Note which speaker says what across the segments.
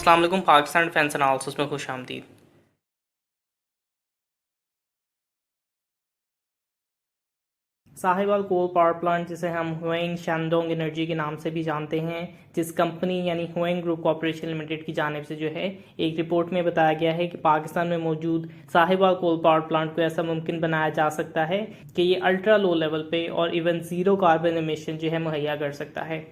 Speaker 1: अस्सलाम वालेकुम। Pakistan defence analysis में खुश आमदीद। साहिवाल कोल पावर प्लांट, जिसे हम हुएंग शानडोंग एनर्जी के नाम से भी जानते हैं, जिस कंपनी यानी हुएंग ग्रुप कॉर्पोरेशन लिमिटेड की जानिब से जो है एक रिपोर्ट में बताया गया है कि पाकिस्तान में मौजूद साहिवाल कोल पावर प्लांट को ऐसा मुमकिन बनाया जा सकता है कि ये अल्ट्रा लो लेवल पे और इवन ज़ीरो कार्बन एमिशन जो है मुहैया कर सकता है।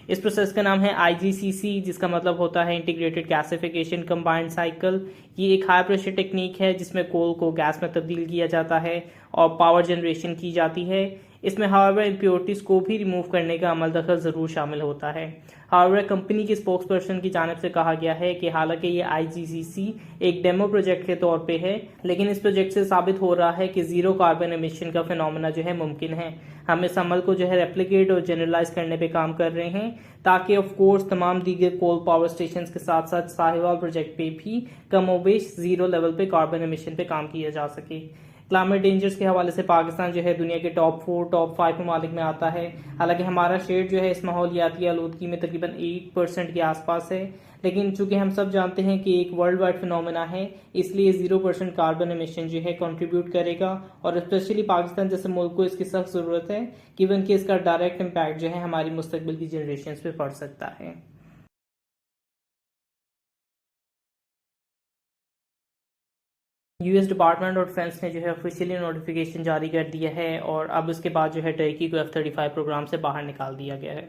Speaker 1: इस प्रोसेस का नाम है IGCC, जिसका मतलब होता है इंटीग्रेटेड गैसिफिकेशन कंबाइंड साइकिल। ये एक हाई प्रेशर टेक्निक है जिसमें कोल को गैस में तब्दील किया जाता है और पावर जनरेशन की जाती है। इसमें हाउएवर इम्प्योरिटीज को भी रिमूव करने का अमल दखल ज़रूर शामिल होता है। हाउएवर कंपनी के स्पोक्स पर्सन की जानिब से कहा गया है कि हालांकि ये IGCC एक डेमो प्रोजेक्ट के तौर पे है, लेकिन इस प्रोजेक्ट से साबित हो रहा है कि ज़ीरो कार्बन एमिशन का फिनोमेना जो है मुमकिन है। हम इस अमल को जो है रेप्लिकेट और जनरलाइज करने पे काम कर रहे हैं ताकि ऑफ कोर्स तमाम दीगर कोल पावर स्टेशन के साथ साथ साहिवाल प्रोजेक्ट पे भी कमोबेश ज़ीरो लेवल पे कार्बन एमिशन पे काम किया जा सके। क्लाइमेट डेंजर्स के हवाले से पाकिस्तान जो है दुनिया के टॉप 4 टॉप 5 ममालिक में आता है। हालांकि हमारा शेयर जो है इस माहौलियाती आलूदगी में तकरीबन 8% के आसपास है, लेकिन चूंकि हम सब जानते हैं कि एक वर्ल्ड वाइड फिनोमेना है, इसलिए 0% कार्बन एमिशन जो है कंट्रीब्यूट करेगा और स्पेशली पाकिस्तान जैसे मुल्क को इसकी सख्त ज़रूरत है, गिवन कि इसका डायरेक्ट इम्पैक्ट जो है हमारी मुस्तकबिल की जनरेशन पे पड़ सकता है। US डिपार्टमेंट ऑफ डिफेंस ने जो है ऑफिशियली नोटिफिकेशन जारी कर दिया है और अब इसके बाद जो है टर्की को F-35 प्रोग्राम से बाहर निकाल दिया गया है।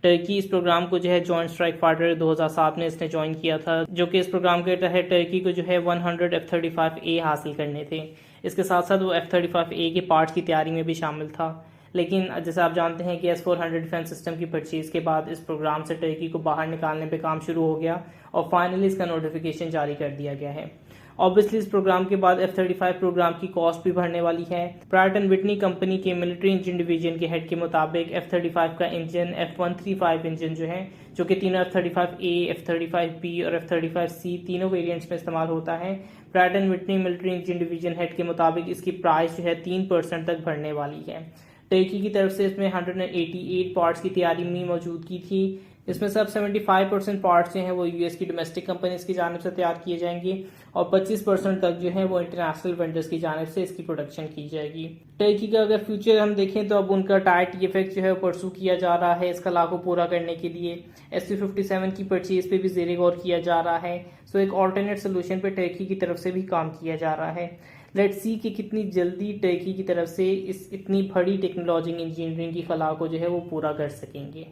Speaker 1: टर्की इस प्रोग्राम को जो है जॉइंट स्ट्राइक फाइटर 2007 में इसने ज्वाइन किया था, जो कि इस प्रोग्राम के तहत टर्की को जो है 100 F-35A हासिल करने थे। इसके साथ साथ वो F-35A के पार्ट्स की तैयारी में भी शामिल था, लेकिन जैसे आप जानते हैं कि S-400 डिफेंस सिस्टम की परचेज के बाद इस प्रोग्राम से टर्की को बाहर निकालने पे काम शुरू हो गया और फाइनली इसका नोटिफिकेशन जारी कर दिया गया है। ऑब्वियसली इस प्रोग्राम के बाद F-35 प्रोग्राम की कॉस्ट भी बढ़ने वाली है। प्रायट एंड विटनी कंपनी के मिलिट्री इंजन डिवीजन के हेड के मुताबिक F-35 का इंजन F-135 इंजन जो है, जो कि तीनों F-35A, F-35B और F-35C तीनों वेरिएंट्स में इस्तेमाल होता है। Pratt and Whitney military engine division head के मुताबिक इसकी प्राइस जो है 3% तक बढ़ने वाली है। टर्की की तरफ से इसमें 188 पार्ट्स की तैयारी में मौजूदगी थी। इसमें सब 75% पार्ट्स जो हैं वो US की डोमेस्टिक कंपनीज की जानिब से तैयार किए जाएंगे और 25% तक जो है वो इंटरनेशनल वेंडर्स की जानिब से इसकी प्रोडक्शन की जाएगी। टर्की का अगर फ्यूचर हम देखें तो अब उनका टायर TFX जो है परसू किया जा रहा है इसका लाखों पूरा करने के लिए। SU-57 की परचेज पे भी ज़ेरे गौर किया जा रहा है। सो एक ऑल्टरनेट सोल्यूशन पे टर्की की तरफ से भी काम किया जा रहा है। लेट्स सी कि कितनी जल्दी टर्की की तरफ से इस इतनी बड़ी टेक्नोलॉजी इंजीनियरिंग की खला को जो है वो पूरा कर सकेंगे।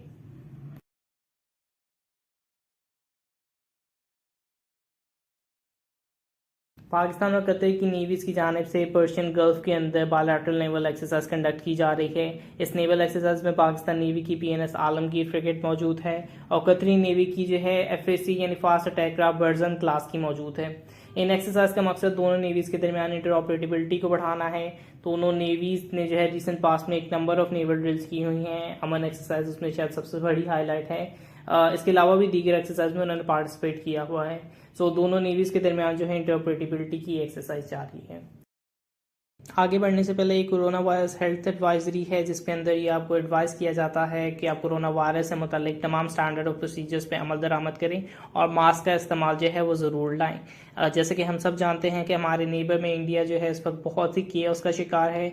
Speaker 1: पाकिस्तान और कतर की नेवीज की जानिब से पर्शियन गल्फ के अंदर बायलैटरल नेवल एक्सरसाइज कंडक्ट की जा रही है। इस नेवल एक्सरसाइज में पाकिस्तान नेवी की PNS आलमगीर फ्रिगेट मौजूद है और कतरी नेवी की जो है FAC यानी fast attack craft version class की मौजूद है। इन एक्सरसाइज का मकसद दोनों नेवीज के दरमियान इंटरऑपरेटिबिलिटी को बढ़ाना है। दोनों नेवीज ने जो है रिसेंट पास में एक नंबर ऑफ नेवल ड्रिल्स की हुई हैं। अमन एक्सरसाइज उसमें शायद सबसे बड़ी हाईलाइट है। इसके अलावा भी दीगर एक्सरसाइज में उन्होंने पार्टिसिपेट किया हुआ है। सो दोनों नेवीज के दरमियान जो है इंटरऑपरेटिबिलिटी की एक्सरसाइज जारी है। आगे बढ़ने से पहले एक कोरोना वायरस हेल्थ एडवाइजरी है, जिसके अंदर ये आपको एडवाइस किया जाता है कि आप कोरोना वायरस से मुतालिक तमाम स्टैंडर्ड ऑफ प्रोसीजर्स पे अमल दरामद करें और मास्क का इस्तेमाल जो है वो ज़रूर लाएं। जैसे कि हम सब जानते हैं कि हमारे नेबर में इंडिया जो है इस वक्त बहुत ही केओस का शिकार है।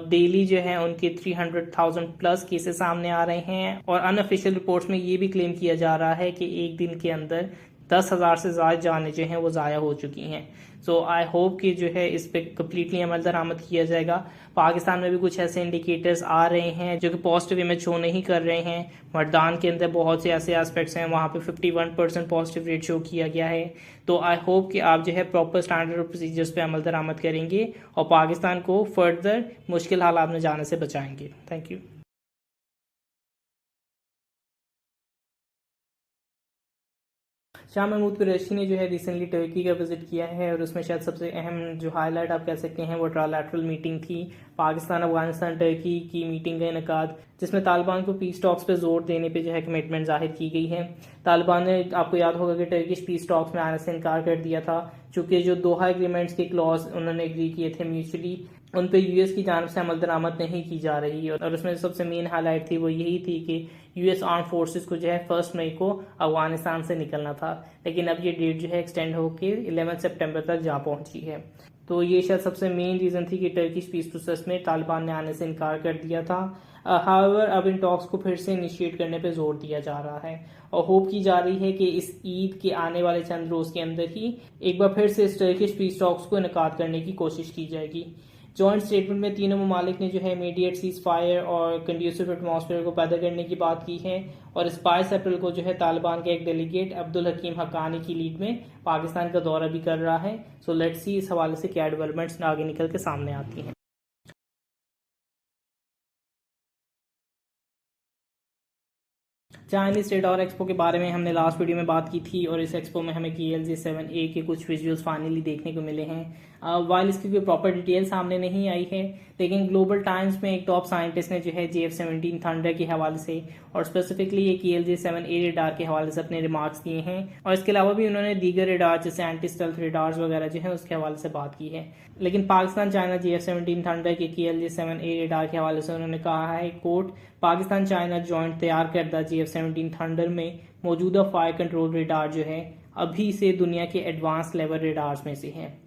Speaker 1: डेली जो है उनके 300,000 प्लस केसेस सामने आ रहे हैं और अनऑफिशियल रिपोर्ट्स में ये भी क्लेम किया जा रहा है कि एक दिन के अंदर 10,000 से ज़्यादा जानें जो हैं वो ज़ाया हो चुकी हैं। सो आई होप कि जो है इस पर कम्प्लीटली अमल दरामद किया जाएगा। पाकिस्तान में भी कुछ ऐसे इंडिकेटर्स आ रहे हैं जो कि पॉजिटिव इमेज शो नहीं कर रहे हैं। मतदान के अंदर बहुत से ऐसे एस्पेक्ट्स हैं, वहाँ पे 51% पॉजिटिव रेट शो किया गया है। तो आई होप कि आप जो है प्रॉपर स्टैंडर्ड ऑफ प्रोसीजर्स पे अमल दरामद करेंगे और पाकिस्तान को फर्दर मुश्किल हालात में जाने से बचाएंगे। Thank you. शाह महमूद कुरैशी ने जो है रिसेंटली टर्की का विजिट किया है और उसमें शायद सबसे अहम जो हाईलाइट आप कह सकते हैं वो ट्रायलैटरल मीटिंग थी। पाकिस्तान अफगानिस्तान टर्की की मीटिंग का इनकाद, जिसमें तालिबान को पीस टॉक्स पे जोर देने पे जो है कमिटमेंट जाहिर की गई है। तालिबान ने, आपको याद होगा कि टर्किश पीस टॉक्स में आने से इनकार कर दिया था, चूंकि जो दोहा एग्रीमेंट्स के क्लॉज उन्होंने एग्री किए थे म्यूचुअली उन पे यूएस की जानब से अमल दरामद नहीं की जा रही, और उसमें सबसे मेन हाईलाइट थी वो यही थी कि यूएस आर्म फोर्सेस को जो है 1 मई को अफगानिस्तान से निकलना था, लेकिन अब ये डेट जो है एक्सटेंड होकर 11 सितंबर तक जा पहुंची है। तो ये शायद सबसे मेन रीज़न थी कि टर्किश पीस प्रोसेस में तालिबान ने आने से इनकार कर दिया था। हाउएवर अब इन टॉक्स को फिर से इनिशिएट करने पे जोर दिया जा रहा है और होप की जा रही है कि इस ईद के आने वाले चंद रोज़ के अंदर ही एक बार फिर से इस टर्किश पीस टॉक्स को इनकार करने की कोशिश की जाएगी। जॉइंट स्टेटमेंट में तीनों ममालिक ने जो है इमीडिएट सीज फायर और कंड्यूसिव एटमॉस्फेयर को पैदा करने की बात की है, और इस 22 अप्रैल को जो है तालिबान के एक डेलीगेट अब्दुल हकीम हक्कानी की लीड में पाकिस्तान का दौरा भी कर रहा है। सो लेट्स सी इस हवाले से क्या डेवलपमेंट्स आगे निकल के सामने आती हैं। चाइनीज रेडार एक्सपो के बारे में हमने लास्ट वीडियो में बात की थी, और इस एक्सपो में हमें KLJ-7A के कुछ विजुअल्स फाइनली देखने को मिले हैं। वाइल इसकी कोई प्रॉपर डिटेल सामने नहीं आई है, लेकिन ग्लोबल टाइम्स में एक टॉप साइंटिस्ट ने जो है JF-17 थंडर के हवाले से और स्पेसिफिकली ये KLJ-7A रेडार के हवाले से अपने रिमार्क्स दिए हैं, और इसके अलावा भी उन्होंने दीगर रेडार जैसे एंटी स्टेल्थ रेडार्स वगैरह जो है उसके हवाले से बात की है। लेकिन पाकिस्तान चाइना JF-17 थंडर के KLJ-7A रेडार के हवाले से उन्होंने कहा है, कोट, पाकिस्तान चाइना जॉइंट तैयार करदा JF-17 थंडर में मौजूदा फायर कंट्रोल रेडार जो है अभी से दुनिया के एडवांस लेवल रेडार्स में से है।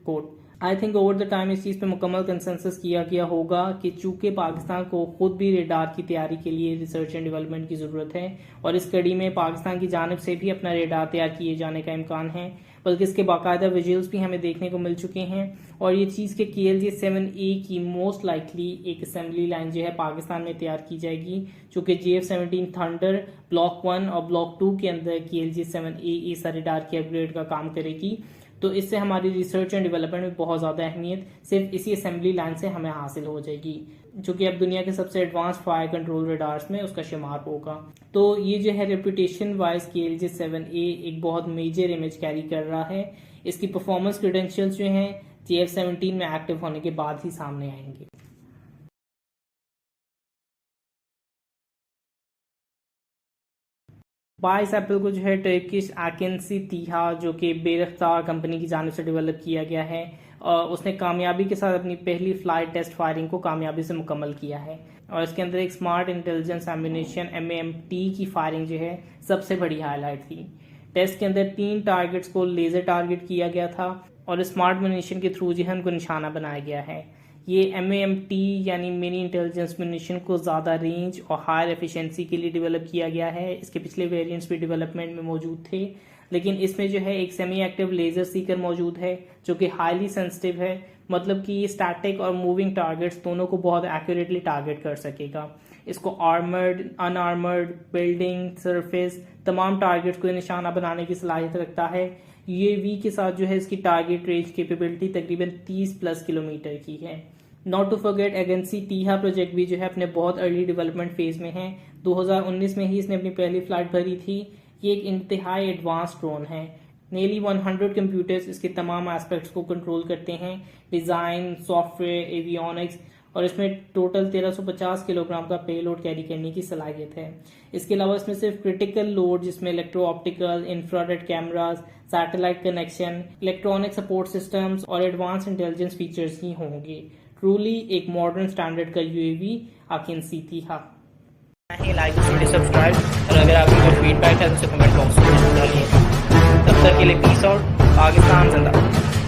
Speaker 1: Quote, I think over the time इस चीज़ पे मुकम्मल कंसेंसस किया गया होगा कि चूंकि पाकिस्तान को खुद भी रेडार की तैयारी के लिए रिसर्च एंड डेवलपमेंट की ज़रूरत है, और इस कड़ी में पाकिस्तान की जानिब से भी अपना रेडार तैयार किए जाने का इम्कान है, बल्कि इसके बाकायदा विजुअल्स भी हमें देखने को मिल चुके हैं। और ये चीज़ के KLJ-7A की मोस्ट लाइकली एक असेंबली लाइन जो है पाकिस्तान में तैयार की जाएगी, जो कि JF-17 थंडर ब्लॉक 1 और ब्लॉक 2 के अंदर KLJ-7A सा रेडार की अपग्रेड का काम करेगी। तो इससे हमारी रिसर्च एंड डेवलपमेंट में बहुत ज़्यादा अहमियत सिर्फ इसी असेंबली लाइन से हमें हासिल हो जाएगी, जो कि अब दुनिया के सबसे एडवांस फायर कंट्रोल रेडार्स में उसका शुमार होगा। तो ये जो है रेपुटेशन वाइज KLJ-7A एक बहुत मेजर इमेज कैरी कर रहा है। इसकी परफॉर्मेंस क्रेडेंशियल्स जो हैं JF-17 में एक्टिव होने के बाद ही सामने आएंगे। 22 अप्रैल को जो है टर्किश AKINSI TİHA जो कि बेरख्तार कंपनी की जानिब से डेवलप किया गया है, उसने कामयाबी के साथ अपनी पहली फ्लाइट टेस्ट फायरिंग को कामयाबी से मुकम्मल किया है, और इसके अंदर एक स्मार्ट इंटेलिजेंस एम्यूनेशन MAMT की फायरिंग जो है सबसे बड़ी हाईलाइट थी। टेस्ट के अंदर 3 टारगेट्स को लेजर टारगेट किया गया था, और स्मार्ट म्यूनिशन के थ्रू जो है उनको निशाना बनाया गया है। ये MAMT यानी मिनी इंटेलिजेंस म्यूनिशन को ज़्यादा रेंज और हायर एफिशिएंसी के लिए डेवलप किया गया है। इसके पिछले वेरिएंट्स भी डेवलपमेंट में मौजूद थे, लेकिन इसमें जो है एक सेमी एक्टिव लेजर सीकर मौजूद है जो कि हाईली सेंसिटिव है, मतलब कि ये स्टैटिक और मूविंग टारगेट्स दोनों को बहुत एक्यूरेटली टारगेट कर सकेगा। इसको आर्मर्ड, अनआर्मर्ड, बिल्डिंग, सरफेस तमाम टारगेट्स को निशाना बनाने की सलाहियत रखता है। UAV के साथ जो है इसकी टारगेट रेंज कैपेबिलिटी तकरीबन 30+ किलोमीटर की है। Not to forget AKINSI TİHA project भी जो है अपने बहुत अर्ली डेवलपमेंट फेज में है। 2019 में ही इसने अपनी पहली फ्लाइट भरी थी। ये एक इंतहाई एडवांस ड्रोन है। नेली 100 कंप्यूटर्स इसके तमाम एस्पेक्ट्स को कंट्रोल करते हैं, डिज़ाइन, सॉफ्टवेयर, एवियोनिक्स, और इसमें टोटल 1350 किलोग्राम का पेलोड कैरी करने की सलाहियत है। इसके अलावा इसमें सिर्फ क्रिटिकल लोड जिसमें electro optical, infrared cameras, satellite connection, electronic support systems और एडवांस इंटेलिजेंस फीचर्स ही होंगे। ट्रूली एक मॉडर्न स्टैंडर्ड का UAV AKINSI TİHA। Like subscribe, और अगर आपकी कोई फीडबैक है तो उसे कमेंट बॉक्स में डालिए। तब तक के लिए पीस आउट, पाकिस्तान जिंदाबाद।